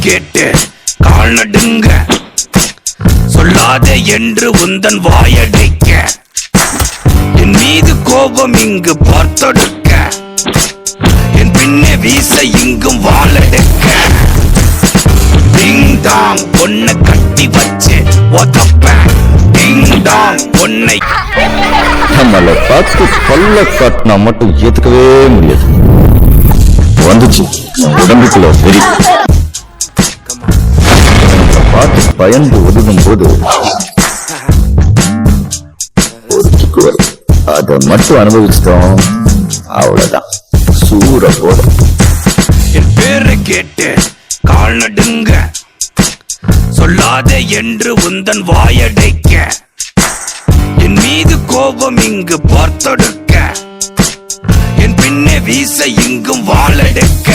கேட்டு கால் நடுங்க, சொல்லாதே என்று உந்தன் வாயடைக்க, என் மீது கோபம் இங்கு பார்த்தொடுக்க, என் பின்னே வீச இங்கும் வாழெடுக்க. டிங் டாங் பொண்ணை கட்டி வச்சு ஒதப்பேன், டிங் டாங் பொண்ணை. நம்மளை பார்த்து பல்ல காட்டினா மட்டும் ஏத்துக்கவே முடியாது. வந்துச்சு உடம்புக்குள்ள சரி பார்த்து பயந்து ஒதுங்கும் போது ஒரு கிக்கு வரும். அதை மட்டும் அனுபவிச்சிட்டோம், அவ்வளவுதான். சூற போட என் பேரை கேட்டு கால் நடுங்க, சொல்லாதே என்று உந்தன் வாயடைக்க, என் மீது கோபம் இங்கு பார்த்தொடுக்க, என் பின்னே வீச இங்கும் வாழெடுக்க.